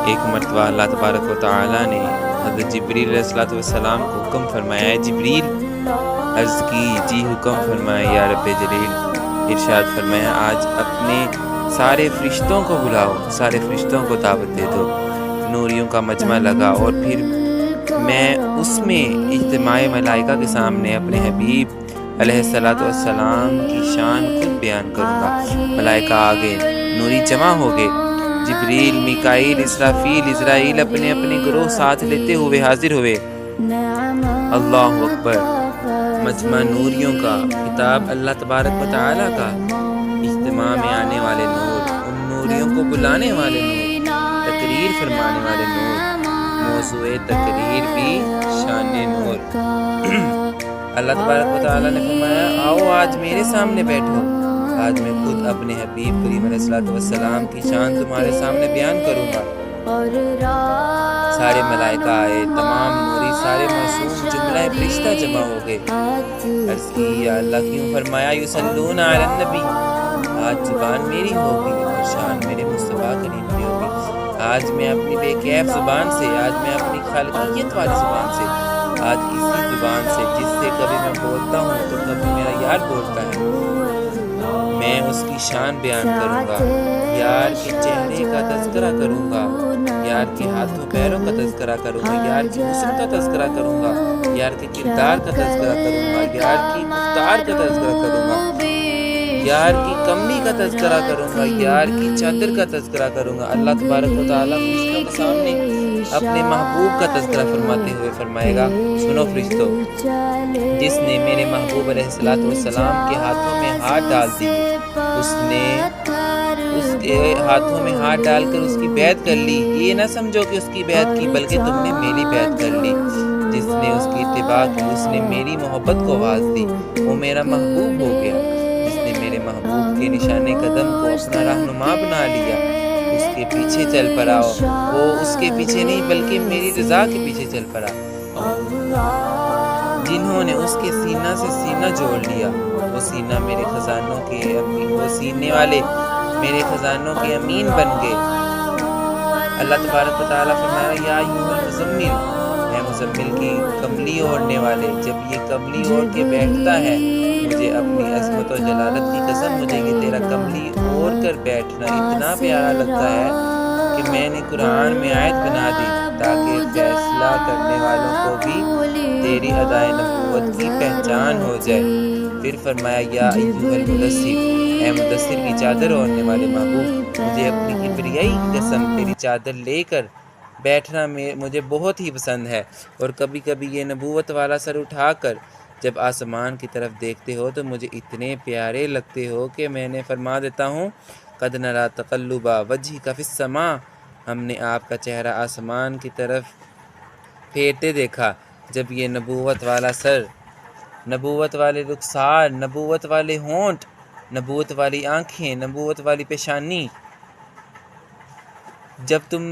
ایک مرتبہ اللہ تبارک و تعالیٰ نے حضرت جبریل علیہ السلام کو حکم فرمایا ہے جبریل عرض کی جی حکم فرمایا یا رب جلیل ارشاد فرمایا آج اپنے سارے فرشتوں کو بلاؤ سارے فرشتوں کو دعوت دے دو نوریوں کا مجمع لگا اور پھر میں اس میں اجتماع ملائکہ کے سامنے اپنے حبیب علیہ السلام کی شان خود بیان کروں گا ملائکہ آگے نوری جمع ہو گئے جبریل میکائیل اسرافیل اسرائیل اپنے اپنے گروہ ساتھ لیتے ہوئے حاضر ہوئے اللہ اکبر مجمع نوریوں کا خطاب اللہ تبارک و تعالیٰ کا اجتماع میں آنے والے نور ان نوریوں کو بلانے والے نور تقریر فرمانے والے نور موضوع تقریر بھی شان نور اللہ تبارک و تعالیٰ نے فرمایا آؤ آج میرے سامنے بیٹھو آج میں خود اپنے حبیب کریم علیہ السلام کی شان تمہارے سامنے بیان کروں گا سارے ملائکہ آئے تمام نوری سارے معصوم جملہ فرشتہ جمع ہو گئے عرض کی یا اللہ کیوں فرمایا یصلون علی النبی آج زبان میری ہوگی اور شان میرے مصطفیٰ کریم کی ہوگی آج میں اپنی بے کیف زبان سے آج میں اپنی خالقیت والی زبان سے آج اسی زبان سے جس سے کبھی میں بولتا ہوں تو کبھی میرا یار بولتا ہے میں اس کی شان بیان کروں گا یار کے چہرے کا تذکرہ کروں گا یار کے ہاتھوں پیروں کا تذکرہ کروں گا یار کی حسن کا تذکرہ کروں گا یار کے کردار کا تذکرہ کروں گا یار کی گفتار کا تذکرہ کروں گا یار کی کملی کا تذکرہ کروں گا یار کی چادر کا تذکرہ کروں گا اللہ تبارک و تعالیٰ فرشتوں کے سامنے اپنے محبوب کا تذکرہ فرماتے ہوئے فرمائے گا سنو فرشتوں جس نے میرے محبوب علیہ السلام کے ہاتھوں میں ہاتھ ڈال دی اس نے اس کے ہاتھوں میں ہاتھ ڈال کر اس کی بیعت کر لی یہ نہ سمجھو کہ اس کی بیعت کی بلکہ تم نے میری بیعت کر لی جس نے اس کی اتباع کی اس نے میری محبت کو آواز دی وہ میرا محبوب ہو گیا جس نے میرے محبوب کے نشان قدم کو اپنا رہنما بنا لیا اس کے پیچھے چل پڑا وہ اس کے پیچھے نہیں بلکہ میری رضا کے پیچھے چل پڑا جنہوں نے اس کے سینہ سے سینہ جوڑ لیا وہ سینہ میرے خزانوں کے وہ سینے والے میرے خزانوں کے امین بن گئے اللہ تبارک و تعالیٰ فرمایا یا ایھا المزمل اے مزمل کی کملی اوڑھنے والے جب یہ کملی اوڑھ کے بیٹھتا ہے مجھے اپنی عظمت و جلالت کی قسم مجھے یہ تیرا کملی اوڑھ کر بیٹھنا اتنا پیارا لگتا ہے کہ میں نے قرآن میں آیت بنا دی تاکہ فیصلہ کرنے والوں کو بھی تیری ادائے نبوت کی پہچان ہو جائے پھر فرمایا یا ایھا المدثر اے مدثر کی چادر اوڑھنے والے محبوب مجھے اپنی کبریائی کی قسم تیری چادر لے کر بیٹھنا مجھے بہت ہی پسند ہے اور کبھی کبھی یہ نبوت والا سر اٹھا کر جب آسمان کی طرف دیکھتے ہو تو مجھے اتنے پیارے لگتے ہو کہ میں نے فرما دیتا ہوں قد نری تقلب وجہک فی السماء ہم نے آپ کا چہرہ آسمان کی طرف پھیرتے دیکھا جب یہ نبوت والا سر نبوت والے رخسار نبوت والے ہونٹ نبوت والی آنکھیں نبوت والی پیشانی جب تم